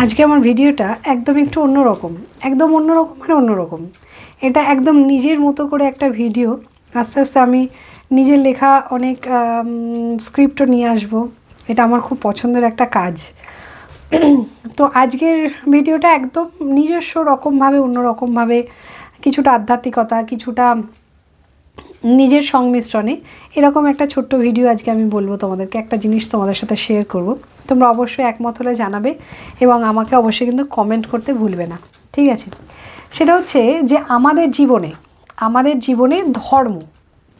আজকে আমার ভিডিওটা একদম একটু অন্যরকম, একদম অন্যরকম মানে অন্যরকম। এটা একদম নিজের মতো করে একটা ভিডিও। আস্তে আস্তে আমি নিজের লেখা অনেক স্ক্রিপ্টও নিয়ে আসব। এটা আমার খুব পছন্দের একটা কাজ। তো আজকের ভিডিওটা একদম নিজস্ব রকমভাবে, অন্যরকমভাবে, কিছুটা আধ্যাত্মিকতা, কিছুটা নিজের সংমিশ্রণে এরকম একটা ছোট্ট ভিডিও আজকে আমি বলবো তোমাদেরকে। একটা জিনিস তোমাদের সাথে শেয়ার করব। তোমরা অবশ্যই একমত হলে জানাবে এবং আমাকে অবশ্যই কিন্তু কমেন্ট করতে ভুলবে না, ঠিক আছে? সেটা হচ্ছে যে আমাদের জীবনে ধর্ম,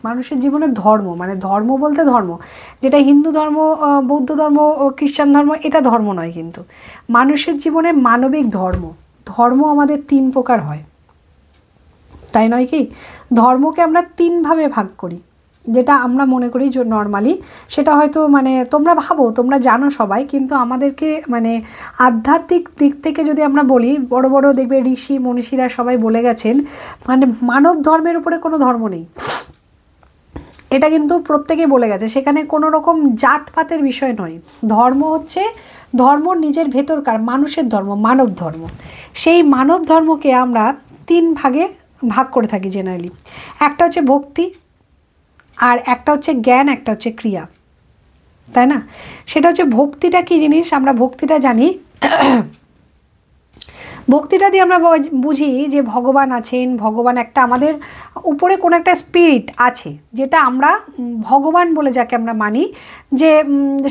মানুষের জীবনে ধর্ম মানে ধর্ম বলতে ধর্ম যেটা হিন্দু ধর্ম, বৌদ্ধ ধর্ম ও খ্রিস্টান ধর্ম, এটা ধর্ম নয়। কিন্তু মানুষের জীবনে মানবিক ধর্ম, ধর্ম আমাদের তিন প্রকার হয়, তাই নয় কি? ধর্মকে আমরা তিনভাবে ভাগ করি, যেটা আমরা মনে করি যে নর্মালি সেটা হয়তো মানে তোমরা ভাবো, তোমরা জানো সবাই, কিন্তু আমাদেরকে মানে আধ্যাত্মিক দিক থেকে যদি আমরা বলি, বড় বড় দেখবে ঋষি মনীষীরা সবাই বলে গেছেন মানে মানব ধর্মের উপরে কোনো ধর্ম নেই। এটা কিন্তু প্রত্যেকে বলে গেছে, সেখানে কোনো রকম জাতপাতের বিষয় নয়। ধর্ম হচ্ছে ধর্ম নিজের ভেতরকার মানুষের ধর্ম, মানব ধর্ম। সেই মানব ধর্মকে আমরা তিন ভাগে ভাগ করে থাকি জেনারেলি। একটা হচ্ছে ভক্তি, আর একটা হচ্ছে জ্ঞান, একটা হচ্ছে ক্রিয়া, তাই না? সেটা হচ্ছে ভক্তিটা কি জিনিস, আমরা ভক্তিটা জানি। ভক্তিটা দিয়ে আমরা বুঝি যে ভগবান আছেন, ভগবান একটা আমাদের উপরে কোনো একটা স্পিরিট আছে, যেটা আমরা ভগবান বলে যাকে আমরা মানি। যে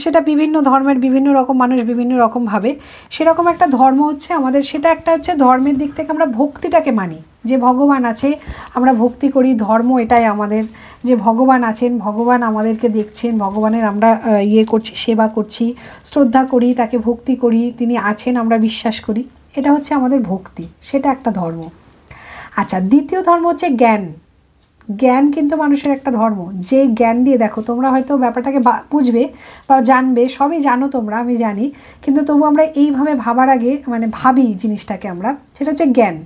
সেটা বিভিন্ন ধর্মের বিভিন্ন রকম মানুষ বিভিন্ন রকমভাবে, সেরকম একটা ধর্ম হচ্ছে আমাদের। সেটা একটা হচ্ছে ধর্মের দিক থেকে আমরা ভক্তিটাকে মানি, যে ভগবান আছে, আমরা ভক্তি করি। ধর্ম এটাই আমাদের, যে ভগবান আছেন, ভগবান আমাদেরকে দেখছেন, ভগবানের আমরা করছি, সেবা করছি, শ্রদ্ধা করি, তাকে ভক্তি করি, তিনি আছেন, আমরা বিশ্বাস করি। এটা হচ্ছে আমাদের ভক্তি, সেটা একটা ধর্ম। আচ্ছা, দ্বিতীয় ধর্ম হচ্ছে জ্ঞান। জ্ঞান কিন্তু মানুষের একটা ধর্ম, যে জ্ঞান দিয়ে দেখো তোমরা হয়তো ব্যাপারটাকে বুঝবে বা জানবে, সবই জানো তোমরা, আমি জানি, কিন্তু তবু আমরা এইভাবে ভাবার আগে মানে ভাবি জিনিসটাকে আমরা, সেটা হচ্ছে জ্ঞান।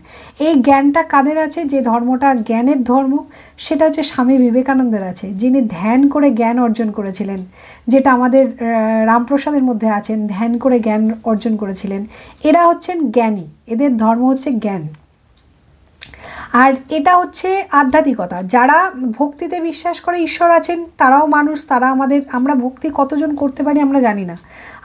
এই জ্ঞানটা কাদের আছে? যে ধর্মটা জ্ঞানের ধর্ম, সেটা হচ্ছে স্বামী বিবেকানন্দের আছে, যিনি ধ্যান করে জ্ঞান অর্জন করেছিলেন। যেটা আমাদের রামপ্রসাদের মধ্যে আছেন, ধ্যান করে জ্ঞান অর্জন করেছিলেন। এরা হচ্ছেন জ্ঞানী, এদের ধর্ম হচ্ছে জ্ঞান। আর এটা হচ্ছে আধ্যাত্মিকতা। যারা ভক্তিতে বিশ্বাস করে ঈশ্বর আছেন, তারাও মানুষ, তারা আমাদের, আমরা ভক্তি কতজন করতে পারি আমরা জানি না।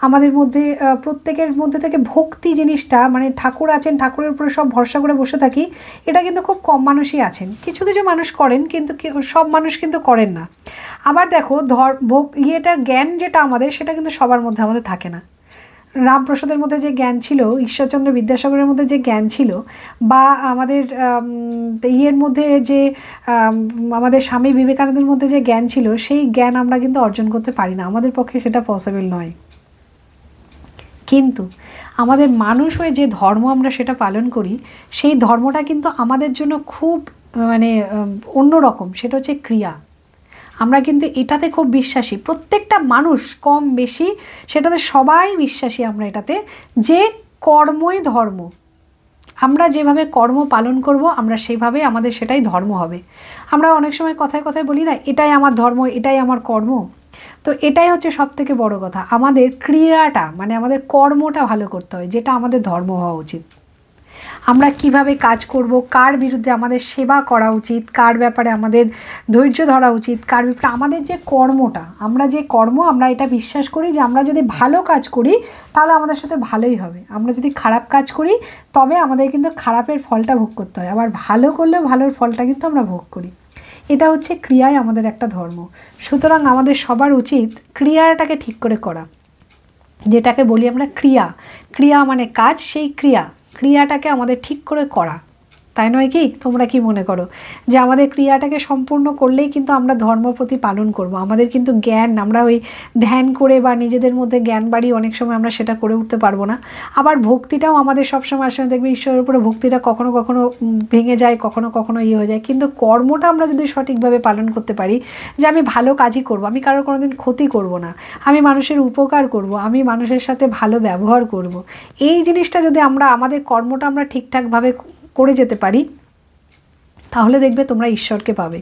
আমাদের মধ্যে প্রত্যেকের মধ্যে থেকে ভক্তি জিনিসটা মানে ঠাকুর আছেন, ঠাকুরের উপরে সব ভরসা করে বসে থাকি, এটা কিন্তু খুব কম মানুষই আছেন। কিছু কিছু মানুষ করেন, কিন্তু সব মানুষ কিন্তু করেন না। আবার দেখো ইয়েটা জ্ঞান যেটা আমাদের, সেটা কিন্তু সবার মধ্যে আমাদের থাকে না। রামপ্রসাদের মধ্যে যে জ্ঞান ছিল, ঈশ্বরচন্দ্র বিদ্যাসাগরের মধ্যে যে জ্ঞান ছিল, বা আমাদের ইয়ের মধ্যে যে আমাদের স্বামী বিবেকানন্দের মধ্যে যে জ্ঞান ছিল, সেই জ্ঞান আমরা কিন্তু অর্জন করতে পারি না, আমাদের পক্ষে সেটা পসিবল নয়। কিন্তু আমাদের মানুষ হয়ে যে ধর্ম আমরা সেটা পালন করি, সেই ধর্মটা কিন্তু আমাদের জন্য খুব মানে অন্যরকম। সেটা হচ্ছে ক্রিয়া। আমরা কিন্তু এটাতে খুব বিশ্বাসী, প্রত্যেকটা মানুষ কম বেশি সেটাতে সবাই বিশ্বাসী আমরা এটাতে, যে কর্মই ধর্ম। আমরা যেভাবে কর্ম পালন করব, আমরা সেভাবে আমাদের সেটাই ধর্ম হবে। আমরা অনেক সময় কথায় কথায় বলি না, এটাই আমার ধর্ম, এটাই আমার কর্ম। তো এটাই হচ্ছে সব থেকে বড় কথা, আমাদের ক্রিয়াটা মানে আমাদের কর্মটা ভালো করতে হয়, যেটা আমাদের ধর্ম হওয়া উচিত। আমরা কিভাবে কাজ করব, কার বিরুদ্ধে আমাদের সেবা করা উচিত, কার ব্যাপারে আমাদের ধৈর্য ধরা উচিত, কার ব্যাপারে আমাদের যে কর্মটা, আমরা যে কর্ম, আমরা এটা বিশ্বাস করি যে আমরা যদি ভালো কাজ করি তাহলে আমাদের সাথে ভালোই হবে। আমরা যদি খারাপ কাজ করি তবে আমাদের কিন্তু খারাপের ফলটা ভোগ করতে হয়, আবার ভালো করলেও ভালোর ফলটা কিন্তু আমরা ভোগ করি। এটা হচ্ছে ক্রিয়ায় আমাদের একটা ধর্ম। সুতরাং আমাদের সবার উচিত ক্রিয়াটাকে ঠিক করে করা, যেটাকে বলি আমরা ক্রিয়া। ক্রিয়া মানে কাজ, সেই ক্রিয়াটাকে আমাদের ঠিক করে করা, তাই নয় কি? তোমরা কি মনে করো যে আমাদের ক্রিয়াটাকে সম্পূর্ণ করলেই কিন্তু আমরা ধর্ম প্রতি পালন করব? আমাদের কিন্তু জ্ঞান, আমরা ওই ধ্যান করে বা নিজেদের মধ্যে জ্ঞান বাড়ি অনেক সময় আমরা সেটা করে উঠতে পারবো না। আবার ভক্তিটাও আমাদের সবসময় আসলে দেখবে ঈশ্বরের উপরে ভক্তিটা কখনো কখনো ভেঙে যায়, কখনো কখনো হয়ে যায়। কিন্তু কর্মটা আমরা যদি সঠিকভাবে পালন করতে পারি, যে আমি ভালো কাজই করব, আমি কারোর কোনোদিন ক্ষতি করব না, আমি মানুষের উপকার করব, আমি মানুষের সাথে ভালো ব্যবহার করব, এই জিনিসটা যদি আমরা, আমাদের কর্মটা আমরা ঠিকঠাকভাবে করে যেতে পারি, তাহলে দেখবে তোমরা ঈশ্বরকে পাবে।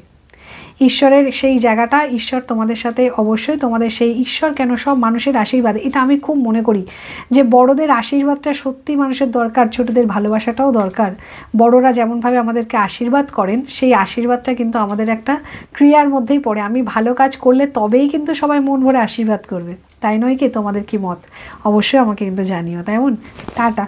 ঈশ্বরের সেই জায়গাটা, ঈশ্বর তোমাদের সাথে অবশ্যই, তোমাদের সেই ঈশ্বর কেন সব মানুষের আশীর্বাদ, এটা আমি খুব মনে করি যে বড়দের আশীর্বাদটা সত্যি মানুষের দরকার, ছোটদের ভালোবাসাটাও দরকার। বড়রা যেমনভাবে আমাদেরকে আশীর্বাদ করেন, সেই আশীর্বাদটা কিন্তু আমাদের একটা ক্রিয়ার মধ্যেই পড়ে। আমি ভালো কাজ করলে তবেই কিন্তু সবাই মন ভরে আশীর্বাদ করবে, তাই নয় কি? তোমাদের কি মত? অবশ্যই আমাকে কিন্তু জানিও, তেমন টাটা।